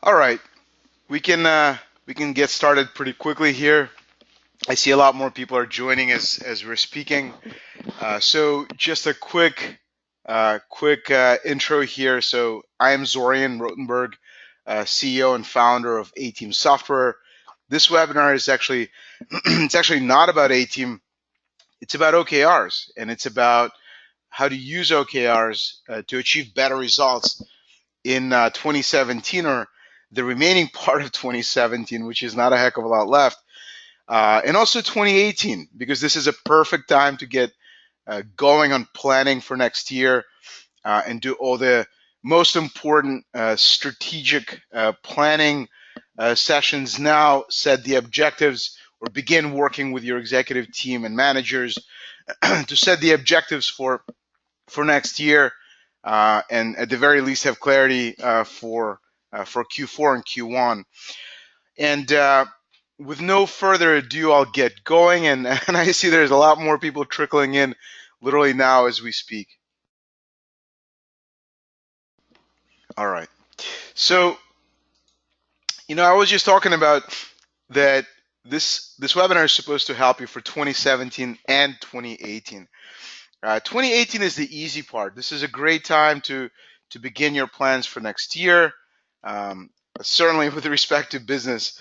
All right, we can get started pretty quickly here. I see a lot more people are joining as we're speaking. So just a quick intro here. So I am Zorian Rotenberg, CEO and founder of A Team Software. This webinar is actually it's actually not about A Team. It's about OKRs, and it's about how to use OKRs to achieve better results in 2017, or the remaining part of 2017, which is not a heck of a lot left, and also 2018, because this is a perfect time to get going on planning for next year and do all the most important strategic planning sessions now, set the objectives, or begin working with your executive team and managers to set the objectives for next year, and at the very least have clarity for Q4 and Q1. And with no further ado, I'll get going. And, and I see there's a lot more people trickling in literally now as we speak. All right. So, I was just talking about that this webinar is supposed to help you for 2017 and 2018. 2018 is the easy part. This is a great time to begin your plans for next year. Certainly with respect to business,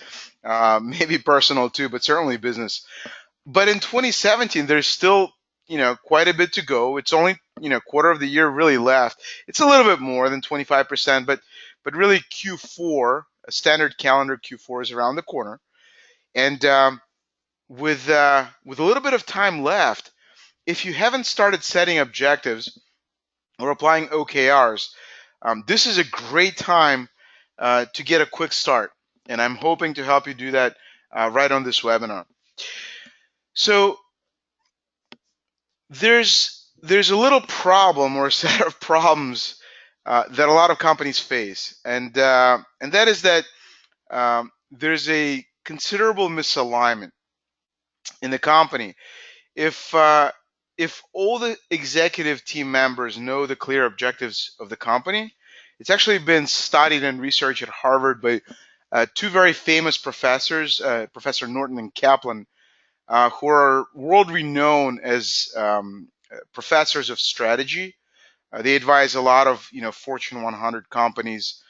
maybe personal too, but certainly business. But in 2017, there's still quite a bit to go. It's only quarter of the year really left. It's a little bit more than 25%, but really Q4, a standard calendar Q4 is around the corner, and with a little bit of time left, if you haven't started setting objectives or applying OKRs, this is a great time to get a quick start. And I'm hoping to help you do that right on this webinar. So there's a little problem or a set of problems that a lot of companies face, and that is that there's a considerable misalignment in the company. If all the executive team members know the clear objectives of the company, it's actually been studied and researched at Harvard by two very famous professors, Professor Norton and Kaplan, who are world renowned as professors of strategy. They advise a lot of Fortune 100 companies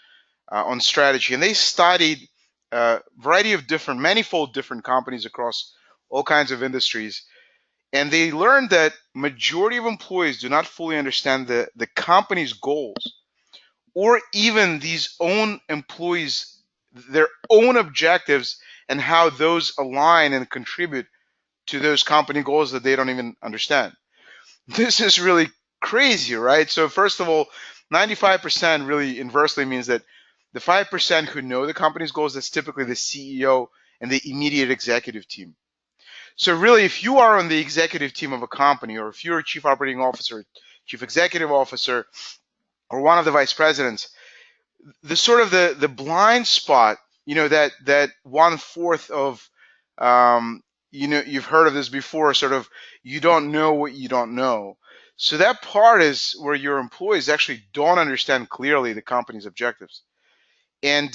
on strategy, and they studied a variety of manifold different companies across all kinds of industries. And they learned that majority of employees do not fully understand the company's goals, or even these own employees, their own objectives, and how those align and contribute to those company goals that they don't even understand. This is really crazy, right? So first of all, 95% really inversely means that the 5% who know the company's goals, that's typically the CEO and the immediate executive team. So really, if you are on the executive team of a company, or if you're a chief operating officer, chief executive officer, or one of the vice presidents, the sort of the blind spot, that 1/4 of, you've heard of this before, sort of, you don't know what you don't know. So that part is where your employees actually don't understand clearly the company's objectives. And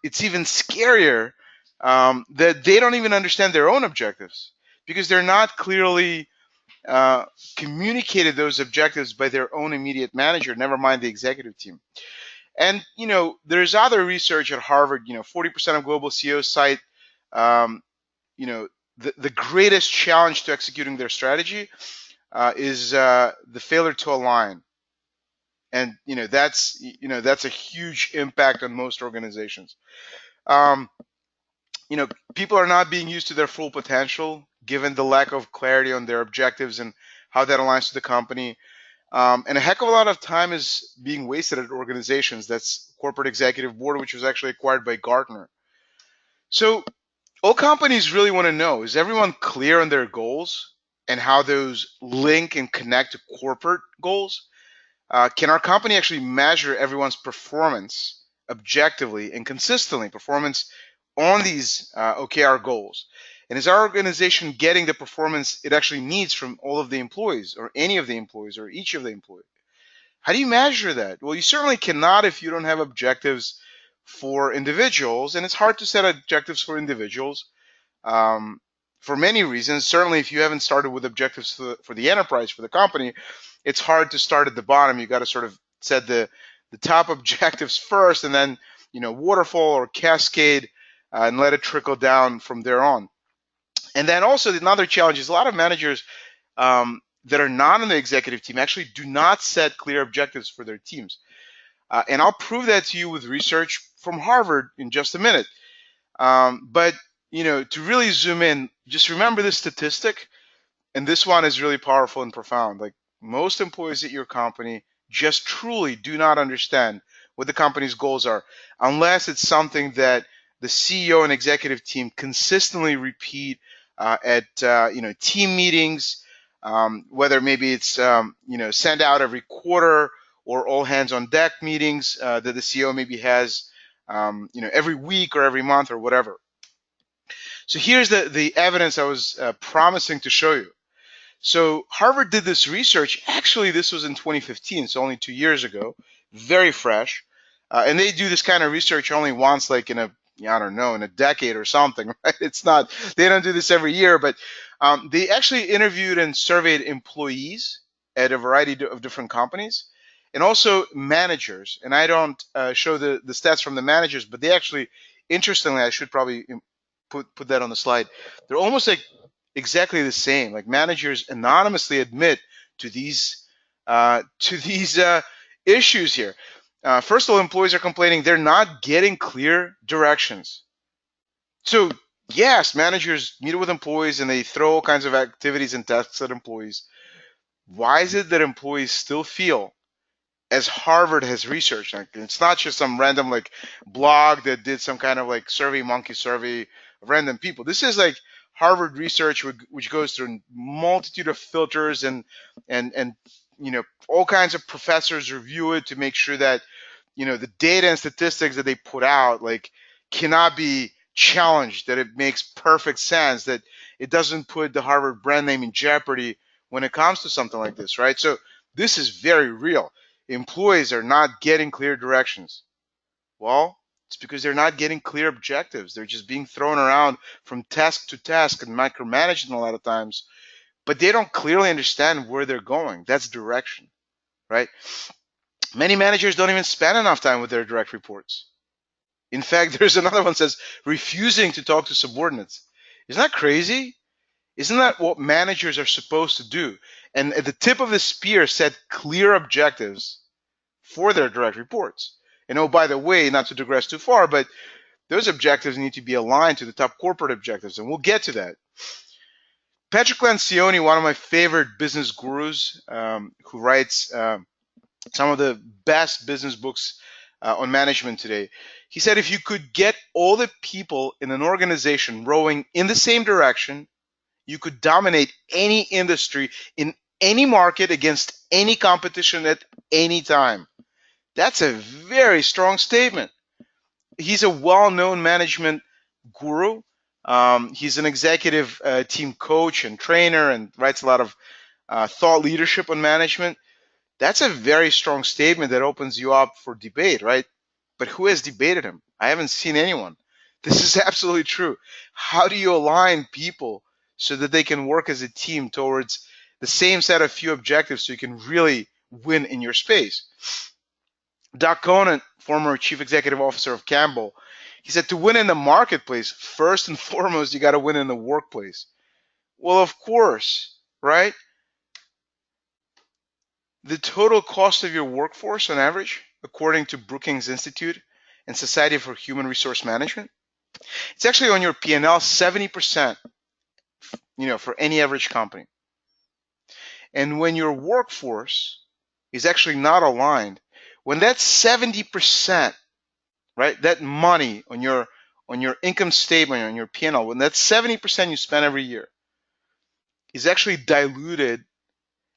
it's even scarier that they don't even understand their own objectives, because they're not clearly communicated those objectives by their own immediate manager, never mind the executive team. And there's other research at Harvard. 40% of global CEOs cite the greatest challenge to executing their strategy is the failure to align. And that's a huge impact on most organizations. Um, People are not being used to their full potential given the lack of clarity on their objectives and how that aligns to the company. And a heck of a lot of time is being wasted at organizations. That's Corporate Executive Board, which was actually acquired by Gartner. So all companies really want to know, is everyone clear on their goals and how those link and connect to corporate goals? Can our company actually measure everyone's performance objectively and consistently, performance on these OKR goals? And is our organization getting the performance it actually needs from all of the employees, or any of the employees, or each of the employees? How do you measure that? Well, you certainly cannot if you don't have objectives for individuals, and it's hard to set objectives for individuals um, for many reasons. Certainly, if you haven't started with objectives for the enterprise, for the company, it's hard to start at the bottom. You got to sort of set the top objectives first, and then waterfall or cascade, and let it trickle down from there on. And then also another challenge is a lot of managers that are not on the executive team actually do not set clear objectives for their teams. And I'll prove that to you with research from Harvard in just a minute. But to really zoom in, just remember this statistic, and this one is really powerful and profound. Like, most employees at your company just truly do not understand what the company's goals are, unless it's something that the CEO and executive team consistently repeat at team meetings, whether maybe it's send out every quarter, or all hands on deck meetings that the CEO maybe has every week or every month or whatever. So here's the evidence I was promising to show you. So Harvard did this research. Actually, this was in 2015, so only 2 years ago, very fresh. And they do this kind of research only once, like in a decade or something, right? It's not, they don't do this every year, but they actually interviewed and surveyed employees at a variety of different companies, and also managers. And I don't show the stats from the managers, but they actually, interestingly, I should probably put that on the slide. They're almost like exactly the same. Like, managers anonymously admit to these issues here. First of all, employees are complaining they're not getting clear directions. So yes, managers meet with employees and they throw all kinds of activities and tasks at employees. Why is it that employees still feel, as Harvard has researched, like, it's not just some random like blog that did some kind of like survey monkey survey of random people. This is like Harvard research, which goes through a multitude of filters, and all kinds of professors review it to make sure that the data and statistics that they put out like cannot be challenged, that it makes perfect sense, that it doesn't put the Harvard brand name in jeopardy when it comes to something like this, right? So this is very real. Employees are not getting clear directions. Well, it's because they're not getting clear objectives. They're just being thrown around from task to task and micromanaging a lot of times, but they don't clearly understand where they're going. That's direction, right? Many managers don't even spend enough time with their direct reports. In fact, there's another one that says refusing to talk to subordinates. Isn't that crazy? Isn't that what managers are supposed to do? And at the tip of the spear, set clear objectives for their direct reports. And oh, by the way, not to digress too far, but those objectives need to be aligned to the top corporate objectives, and we'll get to that. Patrick Lencioni, one of my favorite business gurus, who writes some of the best business books on management today, he said if you could get all the people in an organization rowing in the same direction, you could dominate any industry in any market against any competition at any time. That's a very strong statement. He's a well-known management guru. He's an executive team coach and trainer, and writes a lot of thought leadership on management. That's a very strong statement that opens you up for debate, right? But who has debated him? I haven't seen anyone. This is absolutely true. How do you align people so that they can work as a team towards the same set of few objectives so you can really win in your space? Doc Conant, former chief executive officer of Campbell, he said to win in the marketplace, first and foremost, you got to win in the workplace. Well, of course, right? The total cost of your workforce on average, according to Brookings Institute and Society for Human Resource Management, it's actually on your P&L 70%, for any average company. And when your workforce is actually not aligned, when that 70%, right, that money on your income statement, on your P&L, when that 70% you spend every year is actually diluted,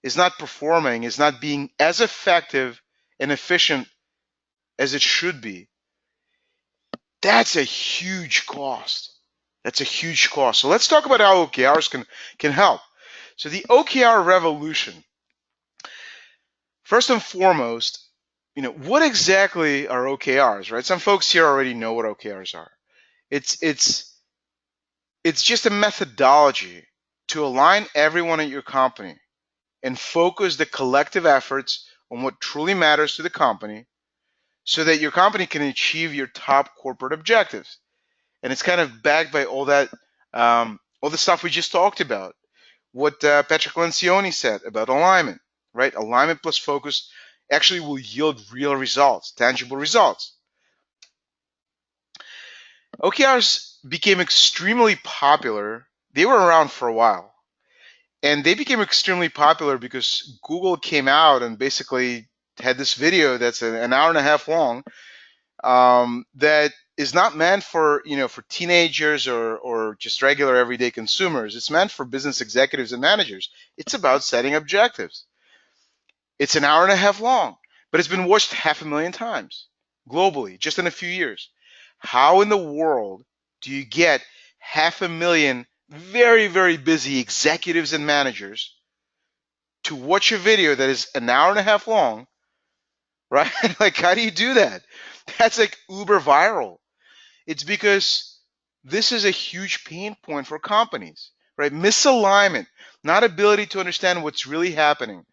is not performing, is not being as effective and efficient as it should be, that's a huge cost. That's a huge cost. So let's talk about how OKRs can help. So the OKR revolution, first and foremost, what exactly are OKRs, right? Some folks here already know what OKRs are. It's it's it's just a methodology to align everyone at your company and focus the collective efforts on what truly matters to the company so that your company can achieve your top corporate objectives. And it's kind of backed by all the stuff we just talked about. What Patrick Lencioni said about alignment, right? Alignment plus focus actually will yield real results, tangible results. OKRs became extremely popular. They were around for a while, and they became extremely popular because Google came out and basically had this video that's an hour and a half long, that is not meant for for teenagers or just regular everyday consumers. It's meant for business executives and managers. It's about setting objectives. It's an hour and a half long, but it's been watched 500,000 times globally just in a few years. How in the world do you get 500,000 very, very busy executives and managers to watch a video that is an hour and a half long, right? Like, how do you do that? That's like uber viral. It's because this is a huge pain point for companies, right? Misalignment, not ability to understand what's really happening,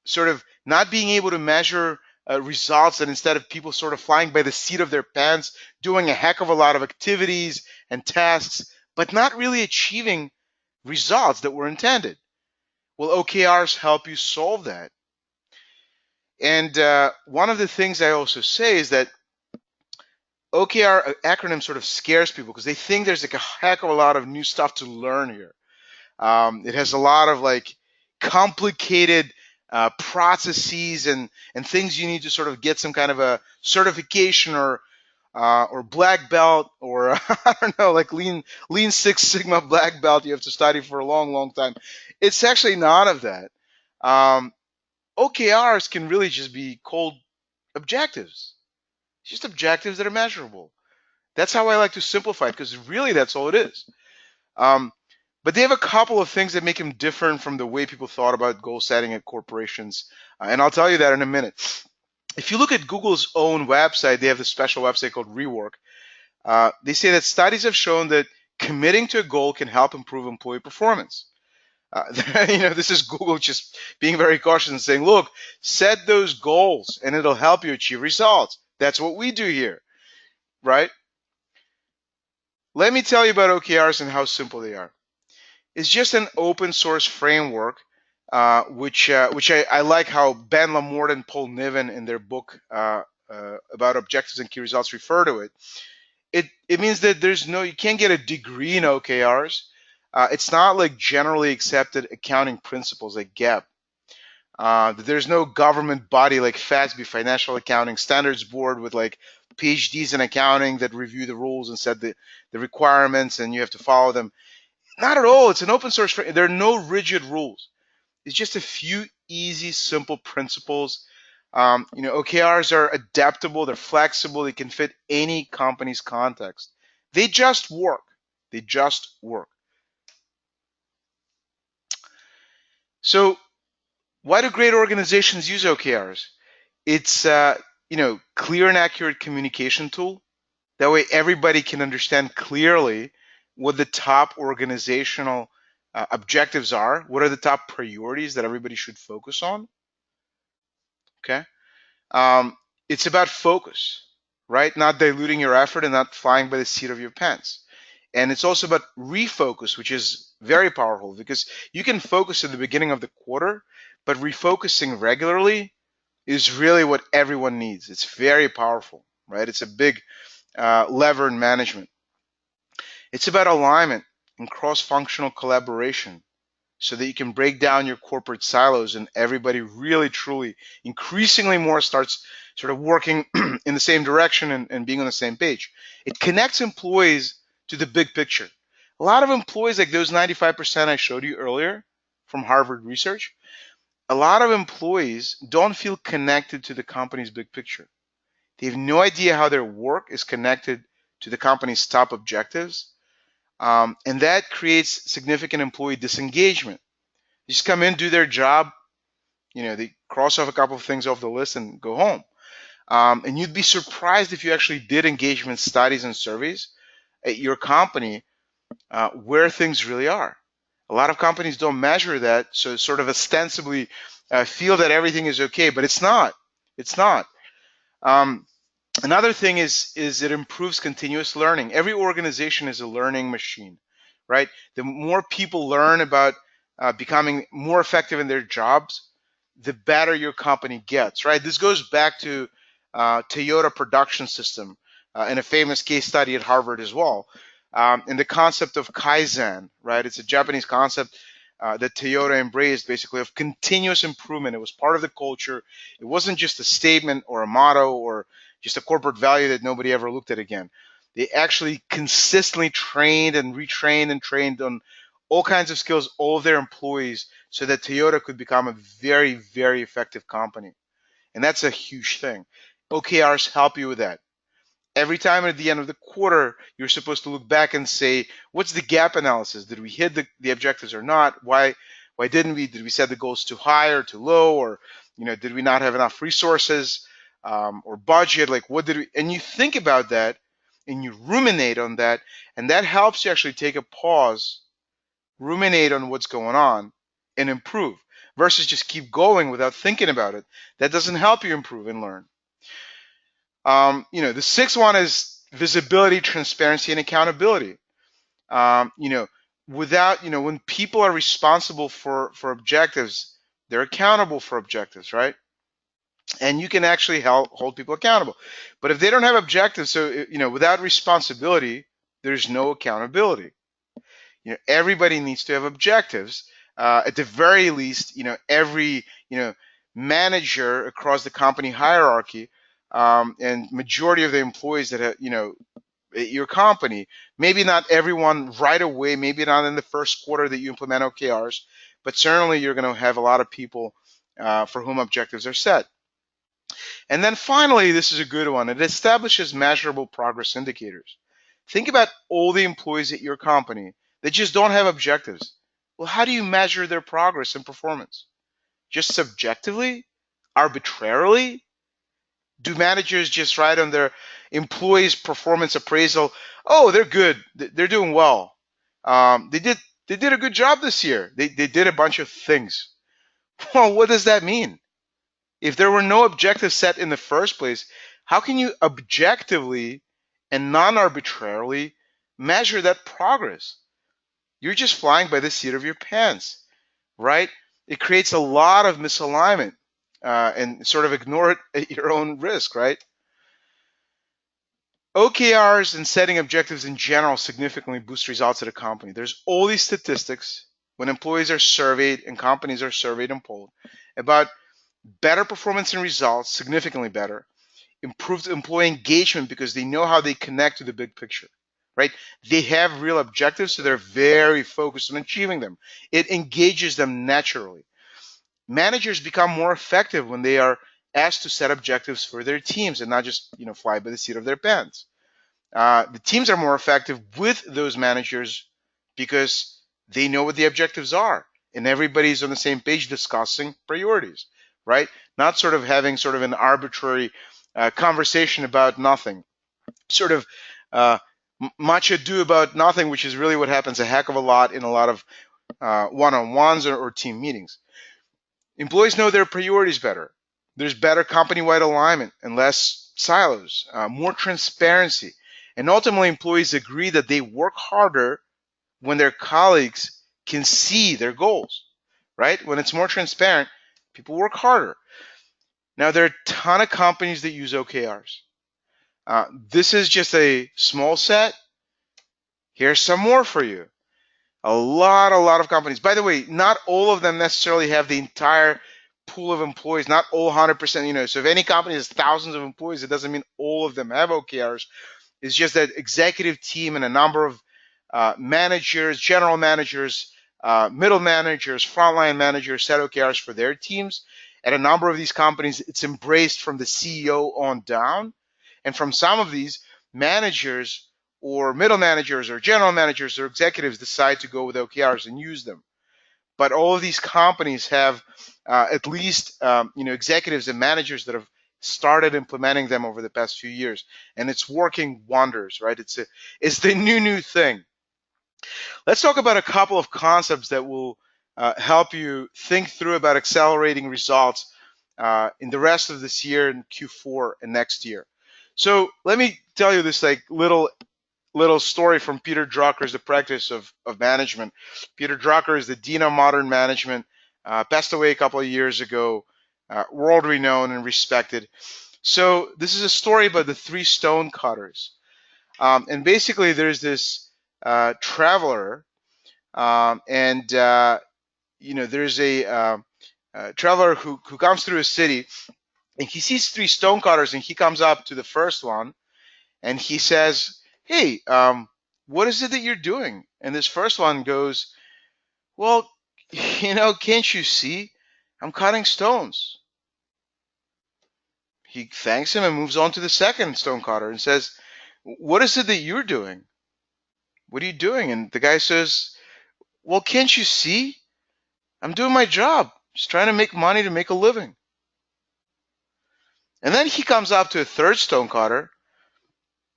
sort of not being able to measure results, and instead of people sort of flying by the seat of their pants, doing a heck of a lot of activities and tasks, but not really achieving results that were intended. Well, OKRs help you solve that. And one of the things I also say is that OKR acronym sort of scares people because they think there's like a heck of a lot of new stuff to learn here. It has a lot of like complicated processes and things you need to sort of get some kind of a certification or black belt or I don't know, like lean Six Sigma black belt you have to study for a long, long time. It's actually none of that. Um, OKRs can really just be called objectives. It's just objectives that are measurable. That's how I like to simplify it because really that's all it is. Um, but they have a couple of things that make them different from the way people thought about goal setting at corporations. And I'll tell you that in a minute. If you look at Google's own website, they have this special website called Rework. They say that studies have shown that committing to a goal can help improve employee performance. This is Google just being very cautious and saying, look, set those goals and it'll help you achieve results. That's what we do here, right? Let me tell you about OKRs and how simple they are. It's just an open source framework, which I like how Ben Lamort and Paul Niven in their book about objectives and key results refer to it. It means that you can't get a degree in OKRs. It's not like generally accepted accounting principles like GAAP. There's no government body like FASB, Financial Accounting Standards Board, with like PhDs in accounting that review the rules and set the requirements and you have to follow them. Not at all. It's an open source. There are no rigid rules. It's just a few easy, simple principles. OKRs are adaptable. They're flexible. They can fit any company's context. They just work. They just work. So why do great organizations use OKRs? It's clear and accurate communication tool. That way everybody can understand clearly what the top organizational objectives are. What are the top priorities that everybody should focus on? Okay. It's about focus, right? Not diluting your effort and not flying by the seat of your pants. And it's also about refocus, which is very powerful because you can focus at the beginning of the quarter, but refocusing regularly is really what everyone needs. It's very powerful, right? It's a big lever in management. It's about alignment and cross-functional collaboration so that you can break down your corporate silos and everybody really, truly, increasingly more starts sort of working in the same direction and being on the same page. It connects employees to the big picture. A lot of employees, like those 95% I showed you earlier from Harvard research, a lot of employees don't feel connected to the company's big picture. They have no idea how their work is connected to the company's top objectives. And that creates significant employee disengagement. They just come in, do their job, they cross off a couple of things off the list and go home. And you'd be surprised if you actually did engagement studies and surveys at your company where things really are. A lot of companies don't measure that, so sort of ostensibly feel that everything is okay, but it's not. It's not. Um, Another thing is it improves continuous learning. Every organization is a learning machine, right? The more people learn about becoming more effective in their jobs, the better your company gets, right? This goes back to Toyota production system in a famous case study at Harvard as well. And the concept of Kaizen, right? It's a Japanese concept that Toyota embraced, basically, of continuous improvement. It was part of the culture. It wasn't just a statement or a motto or just a corporate value that nobody ever looked at again. They actually consistently trained and retrained and trained on all kinds of skills, all of their employees, so that Toyota could become a very, very effective company. And that's a huge thing. OKRs help you with that. Every time at the end of the quarter, you're supposed to look back and say, what's the gap analysis? Did we hit the objectives or not? Why didn't we? Did we set the goals too high or too low? Or did we not have enough resources or budget? Like what did we? And you think about that and you ruminate on that, and that helps you actually take a pause, ruminate on what's going on, and improve versus just keep going without thinking about it. That doesn't help you improve and learn. The sixth one is visibility, transparency, and accountability. Um, you know, when people are responsible for objectives, they're accountable for objectives, right? And you can actually help hold people accountable. But if they don't have objectives, so without responsibility, there's no accountability. Everybody needs to have objectives. At the very least, every manager across the company hierarchy and majority of the employees that have, at your company, maybe not everyone right away, maybe not in the first quarter that you implement OKRs, but certainly you're going to have a lot of people for whom objectives are set. And then finally, this is a good one. It establishes measurable progress indicators. Think about all the employees at your company that just don't have objectives. Well, how do you measure their progress and performance? Just subjectively? Arbitrarily? Do managers just write on their employees' performance appraisal, oh, they're good, they're doing well. They did a good job this year. They did a bunch of things. Well, what does that mean? If there were no objectives set in the first place, how can you objectively and non-arbitrarily measure that progress? You're just flying by the seat of your pants, right? It creates a lot of misalignment and sort of ignore it at your own risk, right? OKRs and setting objectives in general significantly boost results at a company. There's all these statistics when employees are surveyed and companies are surveyed and polled about better performance and results, significantly better, improved employee engagement because they know how they connect to the big picture, right? They have real objectives, so they're very focused on achieving them. It engages them naturally. Managers become more effective when they are asked to set objectives for their teams and not just fly by the seat of their pants. The teams are more effective with those managers because they know what the objectives are and everybody's on the same page discussing priorities, right? Not sort of having sort of an arbitrary conversation about nothing, sort of much ado about nothing, which is really what happens a heck of a lot in a lot of one-on-ones or team meetings. Employees know their priorities better. There's better company-wide alignment and less silos, more transparency. And ultimately, employees agree that they work harder when their colleagues can see their goals, right? When it's more transparent, people work harder. Now, there are a ton of companies that use OKRs. This is just a small set. Here's some more for you. A lot of companies. By the way, not all of them necessarily have the entire pool of employees, not all 100%, so if any company has thousands of employees, it doesn't mean all of them have OKRs. It's just that executive team and a number of managers, general managers, middle managers, frontline managers set OKRs for their teams. At a number of these companies, it's embraced from the CEO on down. And from some of these, managers or middle managers or general managers or executives decide to go with OKRs and use them. but all of these companies have at least executives and managers that have started implementing them over the past few years, and it's working wonders, right? It's the new thing. Let's talk about a couple of concepts that will help you think through about accelerating results in the rest of this year and Q4 and next year. So let me tell you this like little story from Peter Drucker's The Practice of Management. Peter Drucker is the Dean of Modern Management, passed away a couple of years ago, world renowned and respected. So this is a story about the three stone cutters. And basically there's this traveler, and there's a traveler who comes through a city, and he sees three stone cutters, and he comes up to the first one, and he says, "Hey, what is it that you're doing?" And this first one goes, "Well, can't you see? I'm cutting stones." He thanks him and moves on to the second stone cutter and says, "What is it that you're doing? What are you doing?" And the guy says, "Well, can't you see? I'm doing my job, just trying to make money to make a living." And then he comes up to a third stone cutter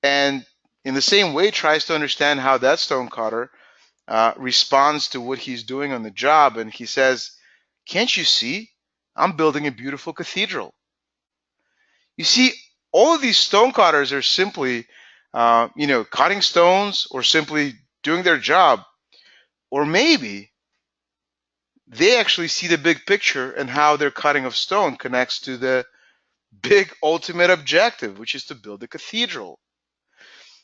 and in the same way tries to understand how that stone cutter responds to what he's doing on the job. And he says, "Can't you see? I'm building a beautiful cathedral." You see, all of these stone cutters are simply, cutting stones or simply doing their job. Or maybe they actually see the big picture and how their cutting of stone connects to the big ultimate objective, which is to build a cathedral.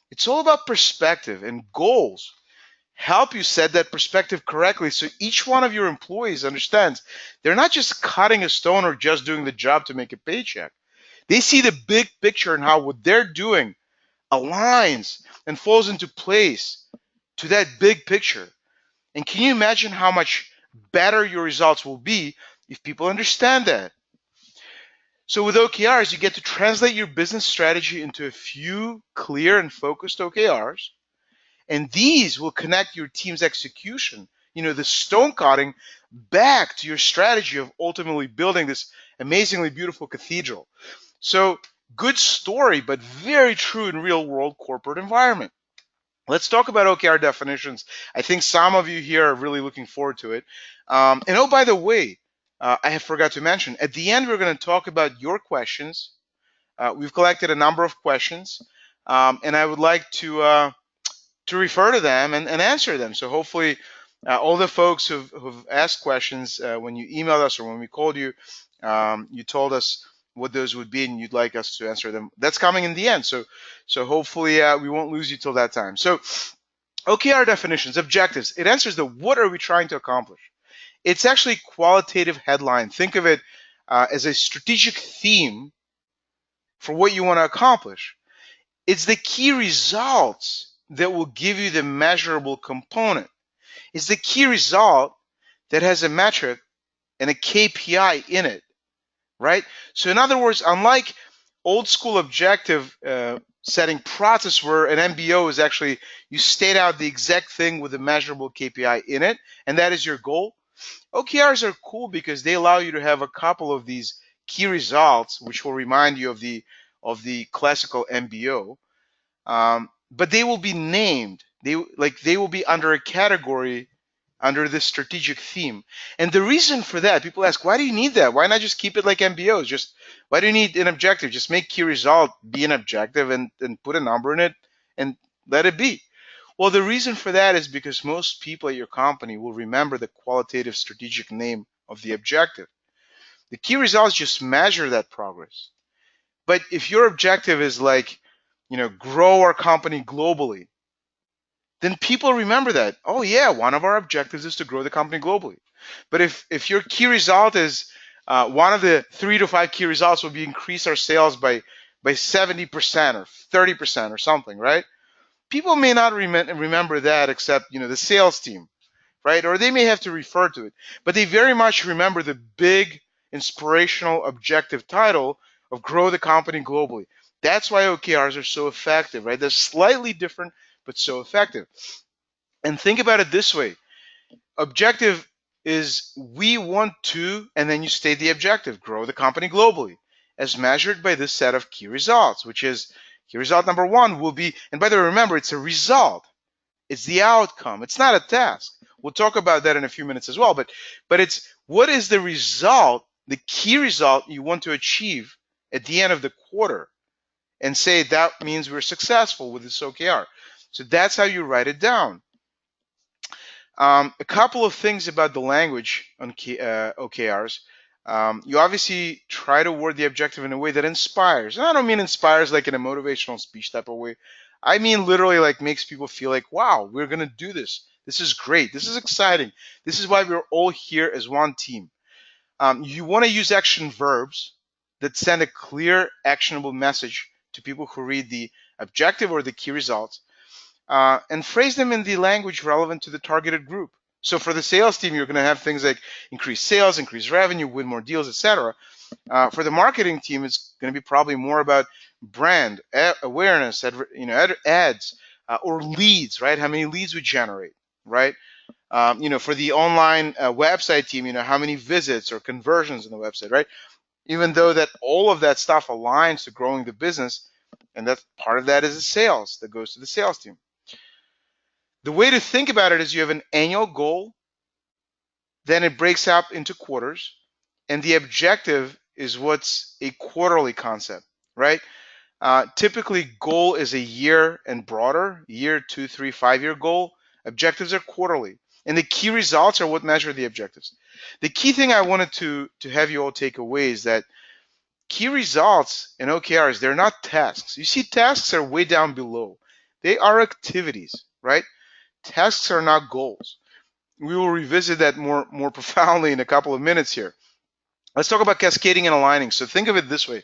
It's all about perspective, and goals help you set that perspective correctly so each one of your employees understands they're not just cutting a stone or just doing the job to make a paycheck. They see the big picture and how what they're doing aligns and falls into place to that big picture. And can you imagine how much better your results will be if people understand that? So with OKRs, you get to translate your business strategy into a few clear and focused OKRs, and these will connect your team's execution, the stone cutting, back to your strategy of ultimately building this amazingly beautiful cathedral. So good story, but very true in real world corporate environment. Let's talk about OKR definitions. I think some of you here are really looking forward to it. And oh, by the way, I have forgot to mention, at the end, we're going to talk about your questions. We've collected a number of questions, and I would like to refer to them and answer them. So hopefully all the folks who've asked questions when you emailed us or when we called you, you told us what those would be and you'd like us to answer them. That's coming in the end. So hopefully we won't lose you till that time. So OKR definitions, objectives. It answers the what are we trying to accomplish? It's actually qualitative headline. Think of it as a strategic theme for what you want to accomplish. It's the key results that will give you the measurable component. It's the key result that has a metric and a KPI in it, right? So in other words, unlike old school objective setting process where an MBO is actually, you state out the exact thing with a measurable KPI in it, and that is your goal. OKRs are cool because they allow you to have a couple of these key results, which will remind you of the classical MBO. But they will be named. They will be under a category under this strategic theme. And the reason for that, people ask, why do you need that? Why not just keep it like MBOs? Just why do you need an objective? Just make key result be an objective and put a number in it and let it be. Well, the reason for that is because most people at your company will remember the qualitative strategic name of the objective. The key results just measure that progress. But if your objective is like, grow our company globally, then people remember that. Oh yeah, one of our objectives is to grow the company globally. But if your key result is one of the 3 to 5 key results will be increase our sales by 70% or 30% or something, right? People may not remember that except the sales team, right? Or they may have to refer to it, but they very much remember the big inspirational objective title of grow the company globally. That's why OKRs are so effective, right? They're slightly different, but so effective. And think about it this way. Objective is we want to, and then you state the objective, grow the company globally as measured by this set of key results, which is key result number one will be, and by the way, remember, it's a result. It's the outcome. It's not a task. We'll talk about that in a few minutes as well, but it's what is the result, the key result you want to achieve at the end of the quarter, and say that means we're successful with this OKR. So that's how you write it down. A couple of things about the language on OKRs. You obviously try to word the objective in a way that inspires. And I don't mean inspires like in a motivational speech type of way. I mean literally like makes people feel like, wow, we're going to do this. This is great. This is exciting. This is why we're all here as one team. You want to use action verbs that send a clear, actionable message to people who read the objective or the key results. And phrase them in the language relevant to the targeted group. So for the sales team, you're going to have things like increase sales, increase revenue, win more deals, etc. For the marketing team, it's going to be probably more about brand awareness, ads, or leads, right? How many leads we generate, right? For the online website team, how many visits or conversions on the website, right? Even though that all of that stuff aligns to growing the business, and that part of that is the sales that goes to the sales team. The way to think about it is you have an annual goal, then it breaks up into quarters, and the objective is what's a quarterly concept, right? Typically, goal is a year and broader, year, 2, 3, 5-year goal. Objectives are quarterly, and the key results are what measure the objectives. The key thing I wanted to have you all take away is that key results in OKRs, they're not tasks. You see, tasks are way down below. They are activities, right? Tasks are not goals. We will revisit that more profoundly in a couple of minutes here. Let's talk about cascading and aligning. So think of it this way.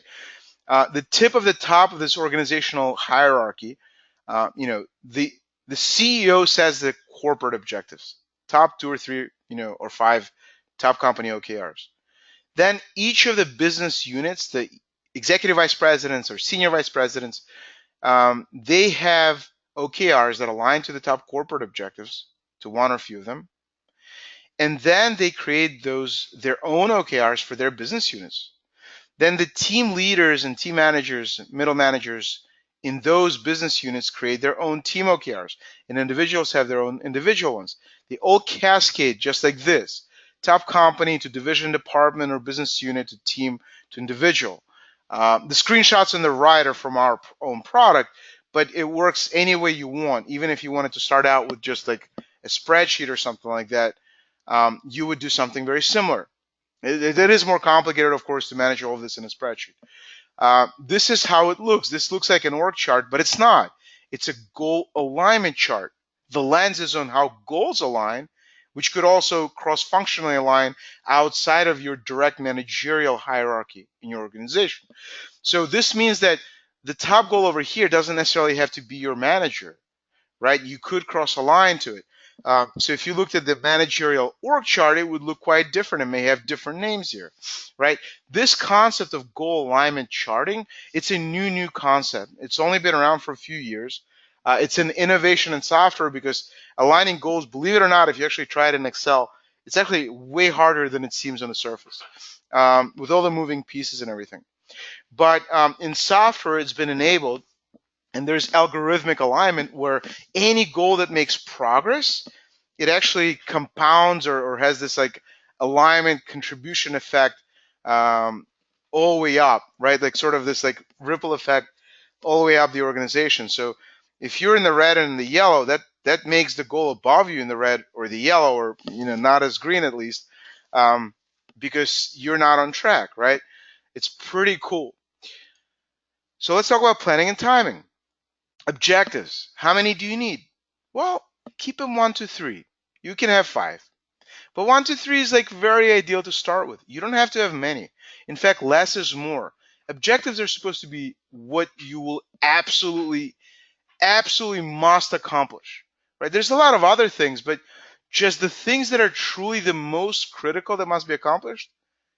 The tip of the top of this organizational hierarchy, the CEO sets the corporate objectives, top 2 or 3, or 5 top company OKRs. Then each of the business units, the executive vice presidents or senior vice presidents, they have OKRs that align to the top corporate objectives, to one or few of them. And then they create their own OKRs for their business units. Then the team leaders and team managers, middle managers in those business units create their own team OKRs, and individuals have their own individual ones. They all cascade just like this. Top company to division, department, or business unit to team to individual. The screenshots on the right are from our own product, but it works any way you want. Even if you wanted to start out with just like a spreadsheet or something like that, you would do something very similar. It is more complicated, of course, to manage all of this in a spreadsheet. This is how it looks. This looks like an org chart, but it's not. It's a goal alignment chart. The lens is on how goals align, which could also cross-functionally align outside of your direct managerial hierarchy in your organization. So this means that the top goal over here doesn't necessarily have to be your manager, right? You could cross-align to it. So if you looked at the managerial org chart, it would look quite different. It may have different names here, right? This concept of goal alignment charting, it's a new concept. It's only been around for a few years. It's an innovation in software because aligning goals, believe it or not, if you actually try it in Excel, it's actually way harder than it seems on the surface with all the moving pieces and everything. But in software, it's been enabled, and there's algorithmic alignment where any goal that makes progress, it actually compounds or has this like alignment contribution effect all the way up, right? Like sort of this like ripple effect all the way up the organization. So if you're in the red and in the yellow, that makes the goal above you in the red or the yellow, or not as green at least, because you're not on track, right? It's pretty cool. So let's talk about planning and timing. Objectives. How many do you need? Well, keep them 1 to 3. You can have 5. But 1 to 3 is like very ideal to start with. You don't have to have many. In fact, less is more. Objectives are supposed to be what you will absolutely must accomplish, right? There's a lot of other things, but just the things that are truly the most critical that must be accomplished,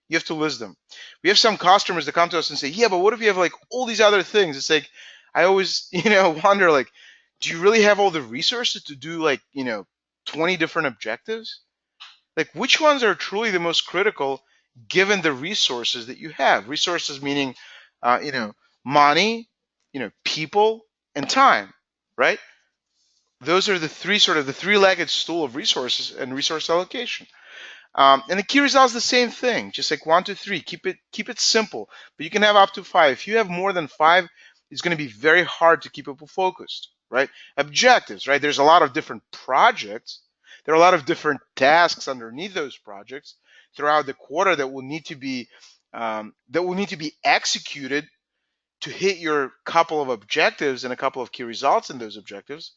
you have to list them. We have some customers that come to us and say, yeah, but what if you have like all these other things? It's like, I always, wonder, like, do you really have all the resources to do like, 20 different objectives? Like, which ones are truly the most critical given the resources that you have? Resources meaning, you know, money, people, and time, right? Those are the three sort of the three-legged stool of resources and resource allocation. And the key result is the same thing, just like 1, 2, 3. Keep it simple, but you can have up to 5. If you have more than 5, it's going to be very hard to keep people focused, right? Objectives, right? There's a lot of different projects. There are a lot of different tasks underneath those projects throughout the quarter that will need to be executed to hit your couple of objectives and a couple of key results in those objectives.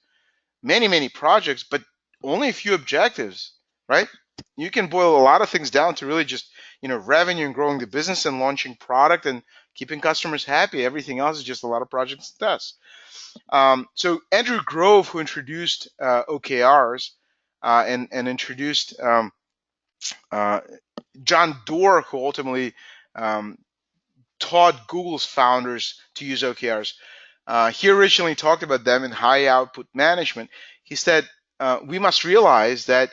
Many projects, but only a few objectives, right? You can boil a lot of things down to really just revenue and growing the business and launching product and keeping customers happy. Everything else is just a lot of projects and tests. So Andrew Grove, who introduced OKRs and introduced uh, John Doerr, who ultimately um, taught Google's founders to use OKRs. He originally talked about them in high output management. He said, we must realize that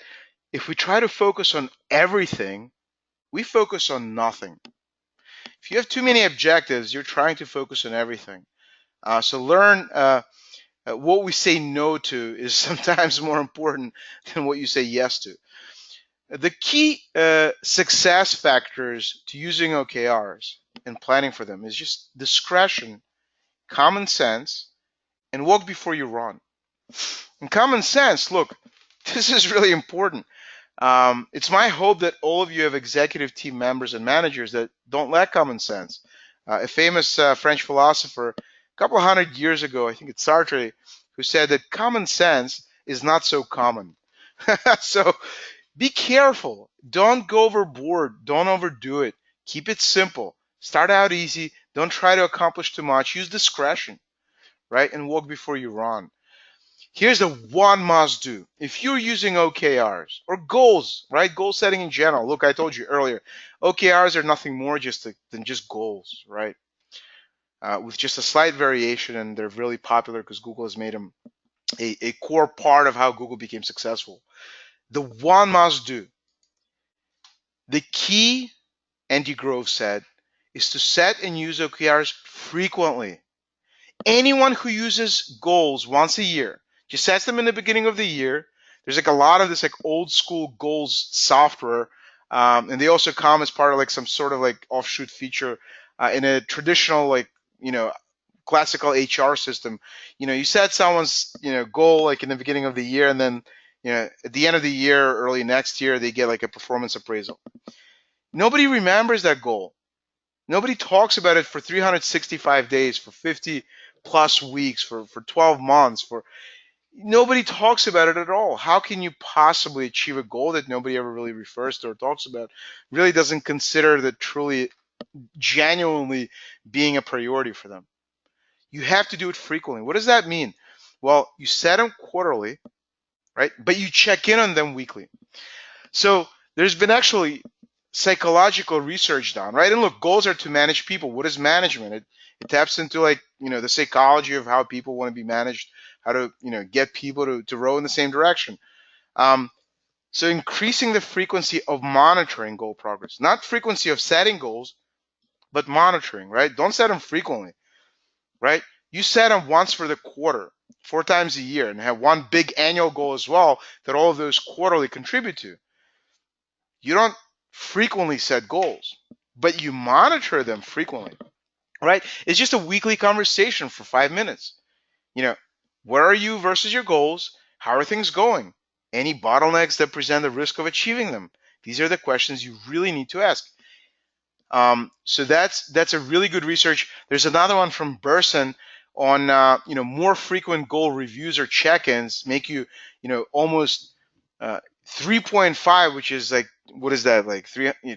if we try to focus on everything, we focus on nothing. If you have too many objectives, you're trying to focus on everything. So learn what we say no to is sometimes more important than what you say yes to. The key success factors to using OKRs and planning for them is just discretion, common sense, and walk before you run. And common sense, look, this is really important. It's my hope that all of you have executive team members and managers that don't lack common sense. A famous French philosopher a couple of 100 years ago, I think it's Sartre, who said that common sense is not so common. So be careful. Don't go overboard. Don't overdo it. Keep it simple. Start out easy. Don't try to accomplish too much. Use discretion, right? And walk before you run. Here's the one must do. If you're using OKRs or goals, right? Goal setting in general. Look, I told you earlier, OKRs are nothing more than just goals, right? With just a slight variation, and they're really popular because Google has made them a core part of how Google became successful. The one must do. The key, Andy Grove said, is to set and use OKRs frequently. Anyone who uses goals once a year, just sets them in the beginning of the year. There's like a lot of this like old school goals software, and they also come as part of like some sort of like offshoot feature in a traditional like classical HR system. You set someone's goal like in the beginning of the year, and then at the end of the year, early next year, they get like a performance appraisal. Nobody remembers that goal. Nobody talks about it for 365 days, for 50 plus weeks, for 12 months, for nobody talks about it at all. How can you possibly achieve a goal that nobody ever really refers to or talks about, really doesn't consider that truly, genuinely being a priority for them? You have to do it frequently. What does that mean? Well, you set them quarterly, right? But you check in on them weekly. So there's been actually psychological research done, right? And look, goals are to manage people. What is management? It taps into like, the psychology of how people want to be managed, how to, get people to row in the same direction. So increasing the frequency of monitoring goal progress, not frequency of setting goals, but monitoring, right? Don't set them frequently, right? You set them once for the quarter, 4 times a year, and have one big annual goal as well that all of those quarterly contribute to. You don't frequently set goals, but you monitor them frequently, right? It's just a weekly conversation for 5 minutes. Where are you versus your goals? How are things going? Any bottlenecks that present the risk of achieving them? These are the questions you really need to ask. So that's a really good research. There's another one from Burson on more frequent goal reviews or check-ins make you almost 3.5, which is like, what is that, like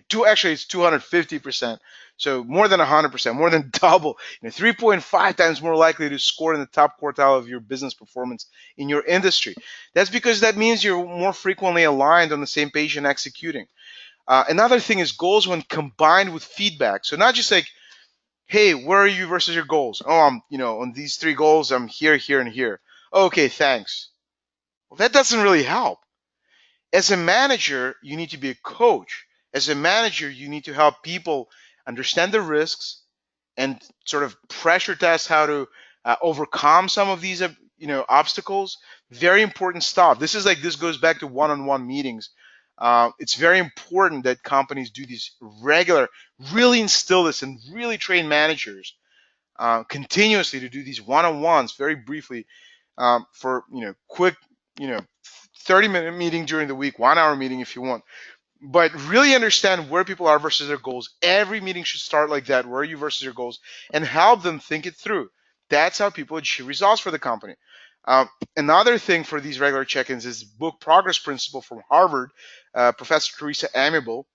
two? Actually, it's 250%. So more than 100%, more than double. 3.5 times more likely to score in the top quartile of your business performance in your industry. That's because that means you're more frequently aligned on the same page and executing. Another thing is goals when combined with feedback. So not just like, hey, where are you versus your goals? Oh, I'm, on these 3 goals, I'm here, here, and here. Okay, thanks. Well, that doesn't really help. As a manager, you need to be a coach. As a manager, you need to help people understand the risks and sort of pressure test how to overcome some of these obstacles. Very important stuff. This goes back to one-on-one meetings. It's very important that companies do these regular, really instill this and really train managers continuously to do these one-on-ones very briefly for quick, you know 30-minute meeting during the week, 1 hour meeting if you want, but really understand where people are versus their goals. Every meeting should start like that. Where are you versus your goals? And help them think it through. That's how people achieve results for the company. Um, Another thing for these regular check-ins is book progress principle from Harvard, Professor Teresa Amable.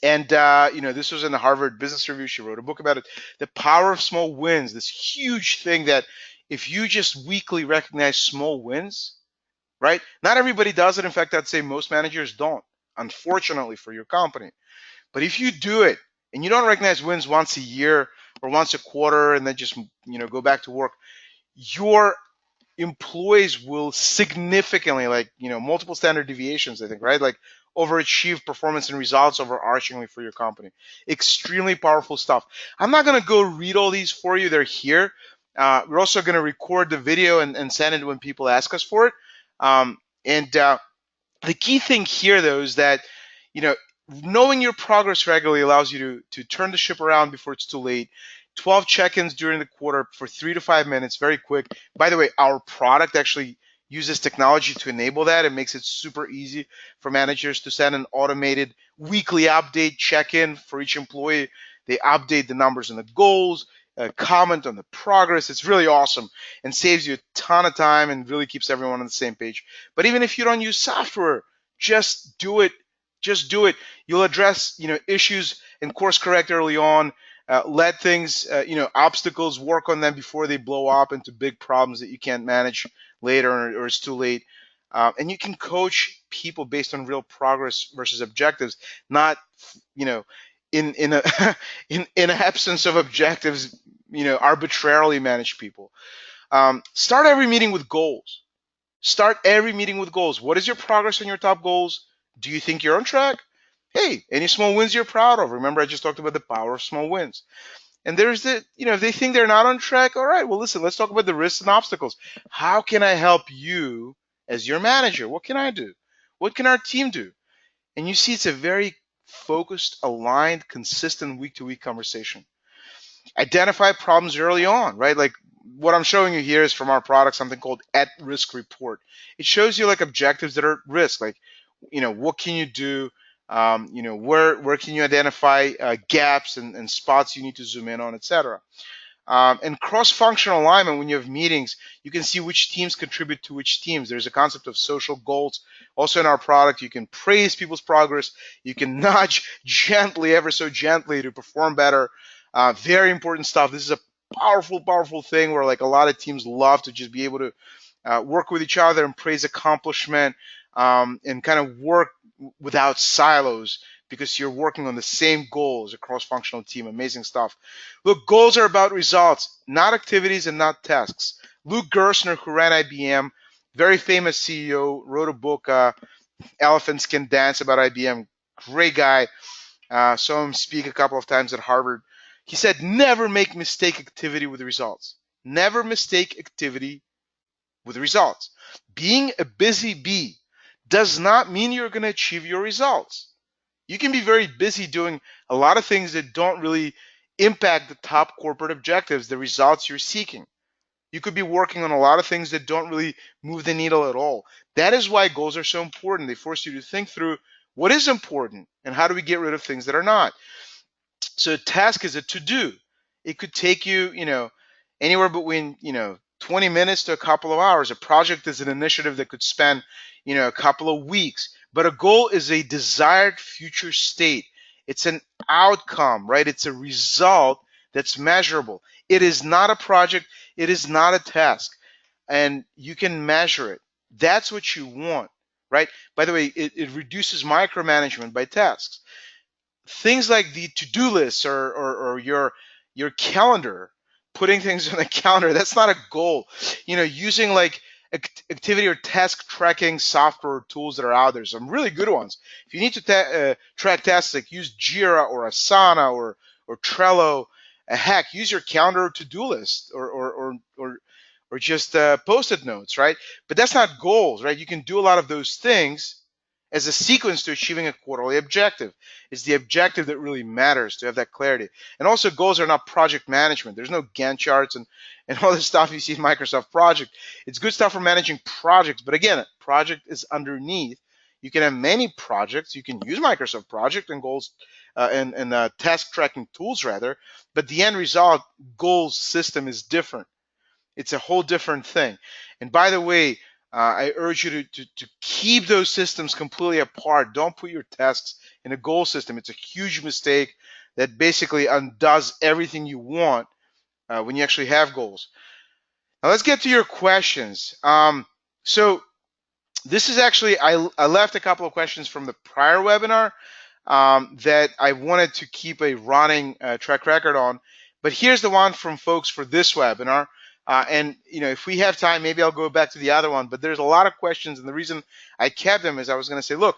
And this was in the Harvard Business Review. She wrote a book about it. The power of small wins. This huge thing that if you just weekly recognize small wins, right? Not everybody does it. In fact, I'd say most managers don't, unfortunately for your company. But if you do it and you don't recognize wins once a year or once a quarter and then just go back to work, your employees will significantly, like multiple standard deviations, I think, right, like overachieve performance and results overarchingly for your company. Extremely powerful stuff. I'm not going to go read all these for you. They're here. We're also going to record the video and send it when people ask us for it. And The key thing here, though, is that you know knowing your progress regularly allows you to turn the ship around before it's too late. 12 check-ins during the quarter for 3 to 5 minutes, very quick. By the way, our product actually uses technology to enable that. It makes it super easy for managers to send an automated weekly update check-in for each employee. They update the numbers and the goals, comment on the progress. It's really awesome and saves you a ton of time and really keeps everyone on the same page. But even if you don't use software, just do it. Just do it. You'll address issues and course correct early on. Let things, obstacles, work on them before they blow up into big problems that you can't manage later or it's too late. And you can coach people based on real progress versus objectives, not, in a in absence of objectives, arbitrarily manage people. Start every meeting with goals. Start every meeting with goals. What is your progress on your top goals? Do you think you're on track? Hey, any small wins you're proud of? Remember, I just talked about the power of small wins. And there's if they think they're not on track, all right, well, listen, let's talk about the risks and obstacles. How can I help you as your manager? What can I do? What can our team do? And you see, it's a very focused, aligned, consistent week to week conversation. Identify problems early on, right? Like what I'm showing you here is from our product, something called at risk report. It shows you like objectives that are at risk, like, what can you do? Where can you identify gaps and spots you need to zoom in on, etc. And cross-functional alignment, when you have meetings, you can see which teams contribute to which teams. There's a concept of social goals. Also in our product, you can praise people's progress. You can nudge gently, ever so gently, to perform better. Very important stuff. This is a powerful, powerful thing where like a lot of teams love to just be able to work with each other and praise accomplishment, and kind of work without silos because you're working on the same goals, a cross-functional team. Amazing stuff. Look, goals are about results, not activities and not tasks. Luke Gerstner, who ran IBM, very famous CEO, wrote a book, Elephants Can Dance, about IBM. Great guy. Saw him speak a couple of times at Harvard. He said, never make mistake activity with results. Never mistake activity with results. Being a busy bee does not mean you're going to achieve your results. You can be very busy doing a lot of things that don't really impact the top corporate objectives, the results you're seeking. You could be working on a lot of things that don't really move the needle at all. That is why goals are so important. They force you to think through what is important and how do we get rid of things that are not. So a task is a to-do. It could take you, anywhere between, 20 minutes to a couple of hours. A project is an initiative that could span, a couple of weeks. But a goal is a desired future state. It's an outcome, right? It's a result that's measurable. It is not a project. It is not a task. And you can measure it. That's what you want, right? By the way, it reduces micromanagement by tasks. Things like the to-do list or your calendar, putting things on the calendar, that's not a goal. Using like activity or task tracking software tools that are out there. Some really good ones. If you need to track tasks, like use Jira or Asana or Trello. Heck, use your calendar to-do list or just post-it notes, right? But that's not goals, right? You can do a lot of those things as a sequence to achieving a quarterly objective. It's the objective that really matters to have that clarity. And also, goals are not project management. There's no Gantt charts and all this stuff you see in Microsoft Project. It's good stuff for managing projects, but again, project is underneath. You can have many projects. You can use Microsoft Project and goals and task tracking tools rather, but the end result goals system is different. It's a whole different thing. And by the way, I urge you to keep those systems completely apart. Don't put your tasks in a goal system. It's a huge mistake that basically undoes everything you want when you actually have goals. Now let's get to your questions. So this is actually, I left a couple of questions from the prior webinar that I wanted to keep a running track record on. But here's the one from folks for this webinar. And if we have time, maybe I'll go back to the other one. But there's a lot of questions, and the reason I kept them is I was going to say, look,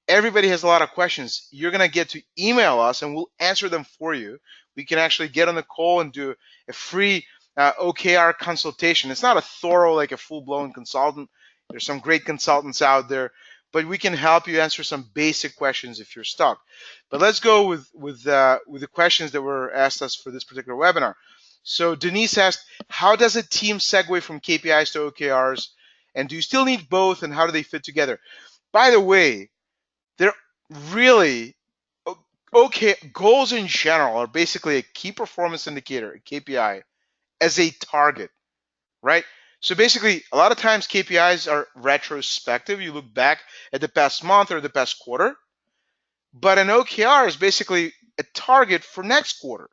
everybody has a lot of questions. You're going to get to email us, and we'll answer them for you. We can actually get on the call and do a free OKR consultation. It's not a thorough, like a full-blown consultant. There's some great consultants out there, but we can help you answer some basic questions if you're stuck. But let's go with the questions that were asked us for this particular webinar. So Denise asked, how does a team segue from KPIs to OKRs? And do you still need both, and how do they fit together? By the way, they're really, okay, goals in general are basically a key performance indicator, a KPI, as a target, right? So basically, a lot of times KPIs are retrospective. You look back at the past month or the past quarter, but an OKR is basically a target for next quarter.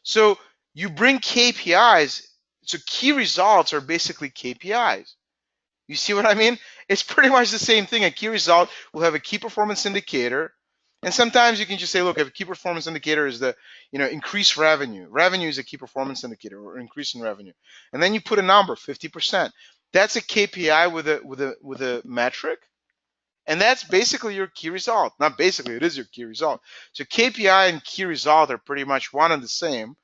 So you bring KPIs, so key results are basically KPIs. You see what I mean? It's pretty much the same thing. A key result will have a key performance indicator. And sometimes you can just say, look, if a key performance indicator is the, increased revenue. Revenue is a key performance indicator, or increase in revenue. And then you put a number, 50%. That's a KPI with a metric. And that's basically your key result. Not basically, it is your key result. So KPI and key result are pretty much one and the same.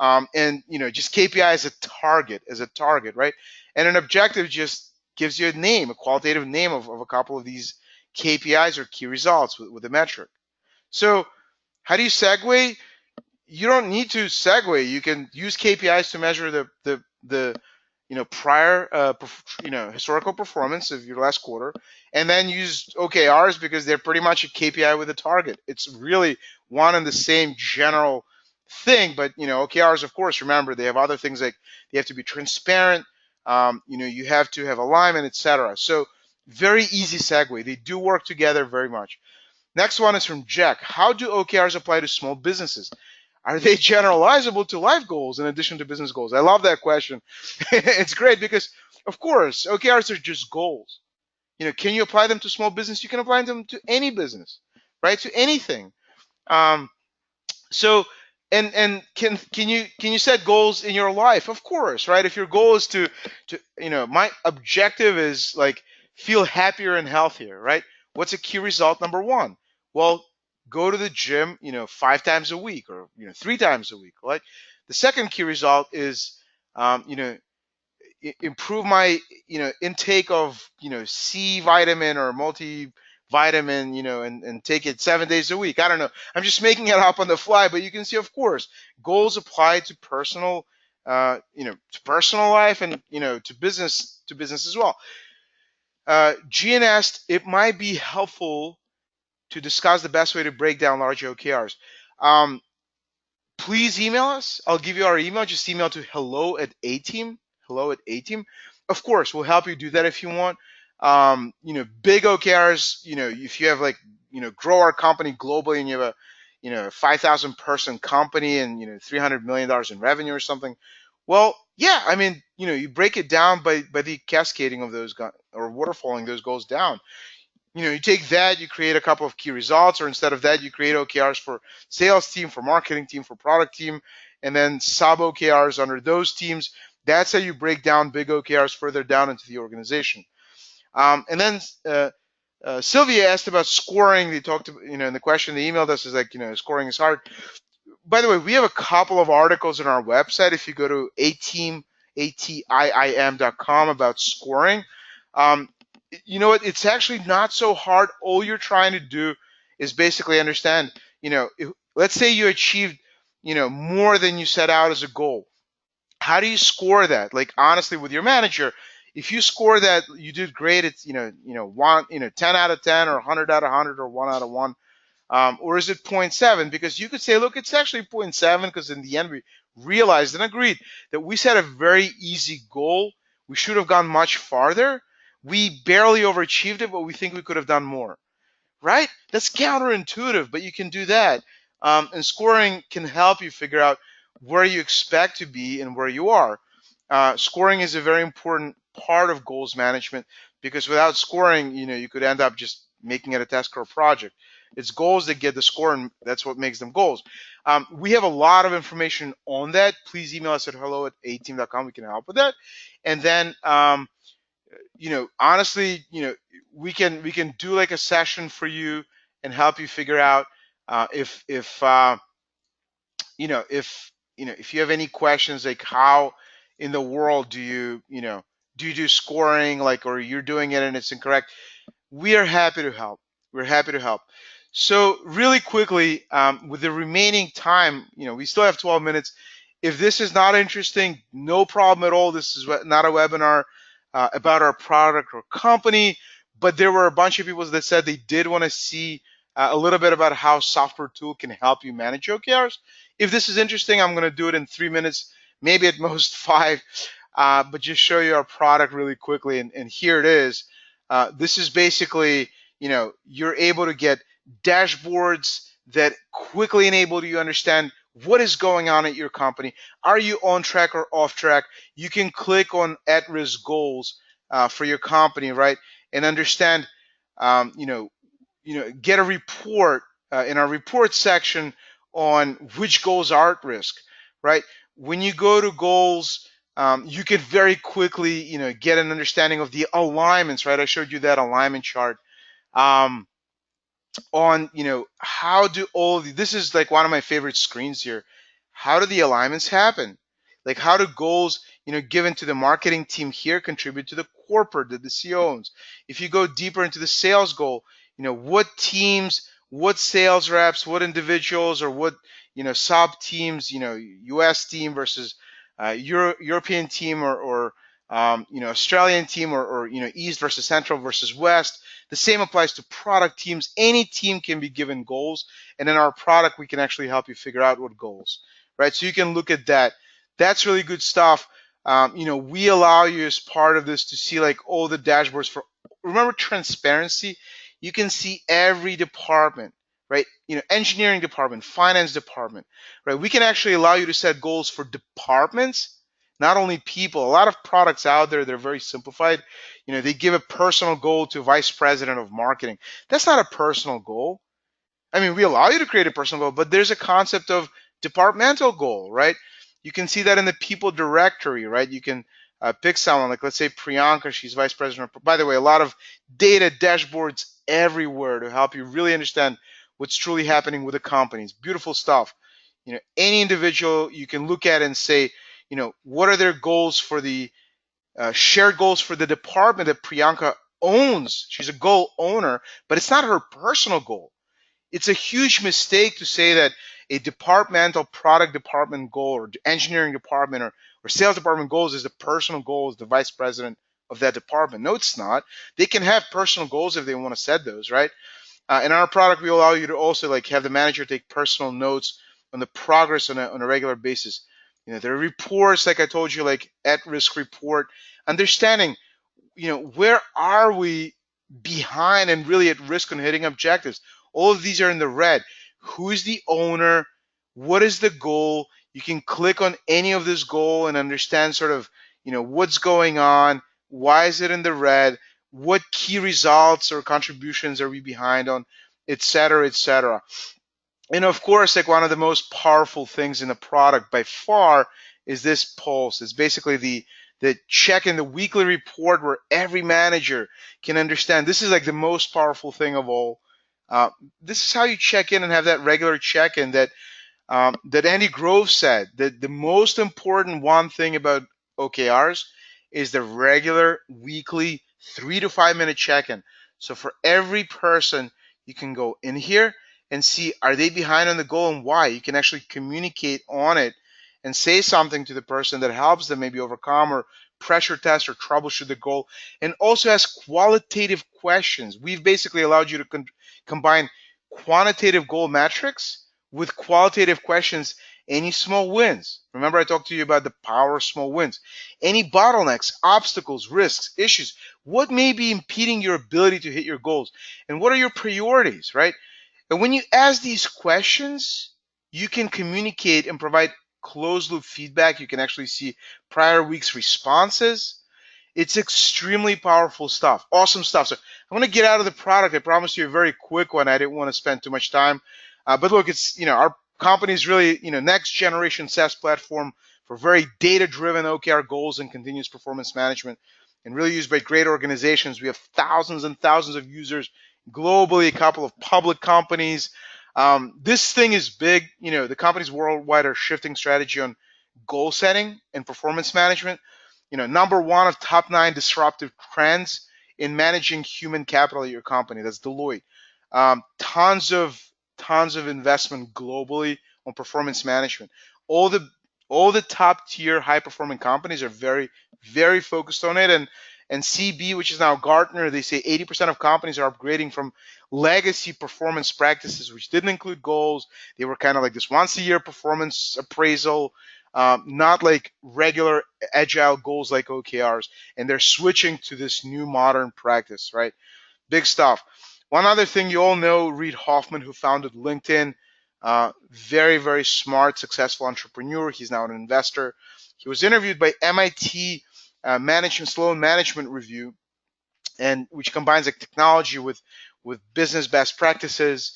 And just KPI as a target, right? And an objective just gives you a name, a qualitative name of a couple of these KPIs or key results with a metric. So how do you segue? You don't need to segue. You can use KPIs to measure the prior historical performance of your last quarter, and then use OKRs because they're pretty much a KPI with a target. It's really one and the same general thing, but OKRs, of course, remember they have other things like they have to be transparent. You have to have alignment, etc. So very easy segue. They do work together very much. Next one is from Jack. How do OKRs apply to small businesses? Are they generalizable to life goals in addition to business goals? I love that question. It's great because, of course, OKRs are just goals. Can you apply them to small business? You can apply them to any business, right? To anything. So, and can you set goals in your life? Of course, right? If your goal is to my objective is like feel happier and healthier, right? What's a key result number one? Well, go to the gym, 5 times a week or 3 times a week, right? The second key result is improve my intake of C vitamin or multivitamin, and take it 7 days a week. I don't know. I'm just making it up on the fly, but you can see, of course, goals apply to personal, to personal life and to business as well. Gian asked, it might be helpful to discuss the best way to break down large OKRs. Please email us. I'll give you our email. Just email to hello@ateam. Hello@ateam. Of course, we'll help you do that if you want. Big OKRs. If you have grow our company globally and you have a 5,000 person company and $300 million in revenue or something. Well, yeah, I mean, you break it down by the cascading of those or waterfalling those goals down. You take that, you create a couple of key results, or instead of that, you create OKRs for sales team, for marketing team, for product team, and then sub OKRs under those teams. That's how you break down big OKRs further down into the organization. And then Sylvia asked about scoring. They talked about, in the question they emailed us is like, scoring is hard. By the way, we have a couple of articles on our website. If you go to atiim.com about scoring, um, you know what? It's actually not so hard. All you're trying to do is basically understand, let's say you achieved, more than you set out as a goal. How do you score that? Like honestly, with your manager, if you score that you did great, it's 10 out of 10 or 100 out of 100 or 1 out of 1, or is it zero point 0.7? Because you could say, look, it's actually 0.7 because in the end we realized and agreed that we set a very easy goal. We should have gone much farther. We barely overachieved it, but we think we could have done more, right? That's counterintuitive, but you can do that. And scoring can help you figure out where you expect to be and where you are. Scoring is a very important part of goals management because without scoring, you could end up just making it a task or a project. It's goals that get the score, and that's what makes them goals. We have a lot of information on that. Please email us at hello@ateam.com. We can help with that. And then honestly, we can do like a session for you and help you figure out if you have any questions, like how in the world do you do scoring, like, or you're doing it and it's incorrect. We are happy to help. We're happy to help. So really quickly, with the remaining time, we still have 12 minutes. If this is not interesting, no problem at all. This is not a webinar about our product or company, but there were a bunch of people that said they did want to see a little bit about how software tool can help you manage OKRs. If this is interesting, I'm going to do it in 3 minutes, maybe at most 5, but just show you our product really quickly. And here it is. This is basically, you're able to get dashboards that quickly enable you to understand what is going on at your company. Are you on track or off track? You can click on at-risk goals for your company, right? And understand, get a report in our report section on which goals are at risk, right? When you go to goals, you can very quickly, get an understanding of the alignments, right? I showed you that alignment chart. On how do all of this is like one of my favorite screens here. How do the alignments happen? Like how do goals given to the marketing team here contribute to the corporate that the CEO owns? If you go deeper into the sales goal, what teams, what sales reps, what individuals, or what sub teams, US team versus European team, or Australian team, or East versus Central versus West. The same applies to product teams. Any team can be given goals, and in our product, we can actually help you figure out what goals, right? So you can look at that. That's really good stuff. We allow you as part of this to see like all the dashboards for, remember, transparency. You can see every department, right? Engineering department, finance department, right? We can actually allow you to set goals for departments, not only people. A lot of products out there, they're very simplified. They give a personal goal to vice president of marketing. That's not a personal goal. I mean, we allow you to create a personal goal, but there's a concept of departmental goal, right? You can see that in the people directory, right? You can pick someone, like let's say Priyanka, she's vice president. By the way, a lot of data dashboards everywhere to help you really understand what's truly happening with the companies. Beautiful stuff. Any individual you can look at and say, what are their goals for the shared goals for the department that Priyanka owns. She's a goal owner, but it's not her personal goal. It's a huge mistake to say that a departmental product department goal or engineering department or sales department goals is the personal goal as the vice president of that department. No, it's not. They can have personal goals if they want to set those, right? In our product, we allow you to also like have the manager take personal notes on the progress on a regular basis. There are reports, like I told you, like at-risk report, understanding, where are we behind and really at risk on hitting objectives. All of these are in the red. Who is the owner? What is the goal? You can click on any of this goal and understand sort of, what's going on. Why is it in the red? What key results or contributions are we behind on, et cetera, et cetera. And of course, like one of the most powerful things in the product by far is this pulse. It's basically the check in the weekly report where every manager can understand. This is like the most powerful thing of all. Uh, this is how you check in and have that regular check-in that Andy Grove said that the most important one thing about OKRs is the regular weekly 3 to 5 minute check-in. So for every person, you can go in here and see, are they behind on the goal and why? You can actually communicate on it and say something to the person that helps them maybe overcome or pressure test or troubleshoot the goal, and also ask qualitative questions. We've basically allowed you to combine quantitative goal metrics with qualitative questions. Any small wins? Remember, I talked to you about the power of small wins. Any bottlenecks, obstacles, risks, issues? What may be impeding your ability to hit your goals? And what are your priorities, right? And when you ask these questions, you can communicate and provide closed loop feedback. You can actually see prior week's responses. It's extremely powerful stuff. Awesome stuff. So I'm going to get out of the product. I promised you a very quick one. I didn't want to spend too much time. But look, it's, our company is really, next generation SaaS platform for very data-driven OKR goals and continuous performance management, and really used by great organizations. We have thousands and thousands of users globally, a couple of public companies. This thing is big. The companies worldwide are shifting strategy on goal setting and performance management. Number one of top 9 disruptive trends in managing human capital at your company. That's Deloitte. Tons of investment globally on performance management. All the top tier high performing companies are very, very focused on it. And CB, which is now Gartner, they say 80% of companies are upgrading from legacy performance practices, which didn't include goals. They were kind of like this once a year performance appraisal, not like regular agile goals like OKRs. And they're switching to this new modern practice, right? Big stuff. One other thing you all know, Reid Hoffman, who founded LinkedIn, very, very smart, successful entrepreneur. He's now an investor. He was interviewed by MIT Sloan Management Review, and which combines like technology with business best practices.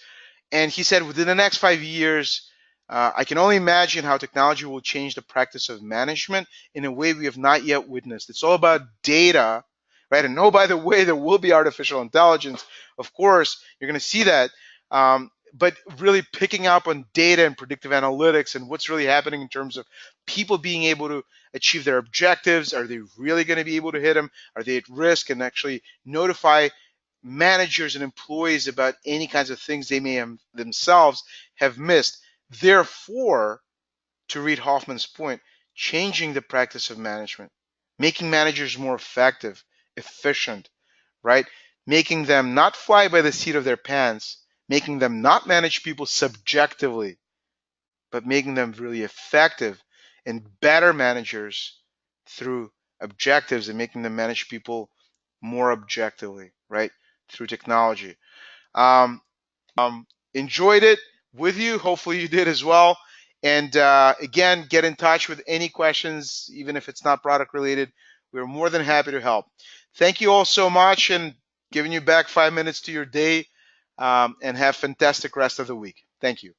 And he said, within the next 5 years, I can only imagine how technology will change the practice of management in a way we have not yet witnessed. It's all about data, right? And oh, by the way, there will be artificial intelligence. Of course, you're going to see that. But really picking up on data and predictive analytics and what's really happening in terms of people being able to achieve their objectives. Are they really going to be able to hit them? Are they at risk? And actually notify managers and employees about any kinds of things they may have themselves have missed. Therefore, to Reid Hoffman's point, changing the practice of management, making managers more effective, efficient, right? Making them not fly by the seat of their pants, making them not manage people subjectively, but making them really effective and better managers through objectives and making them manage people more objectively, right? Through technology. Um, Enjoyed it with you. Hopefully you did as well. And again, get in touch with any questions, even if it's not product related. We're more than happy to help. Thank you all so much, and giving you back 5 minutes to your day, and have fantastic rest of the week. Thank you.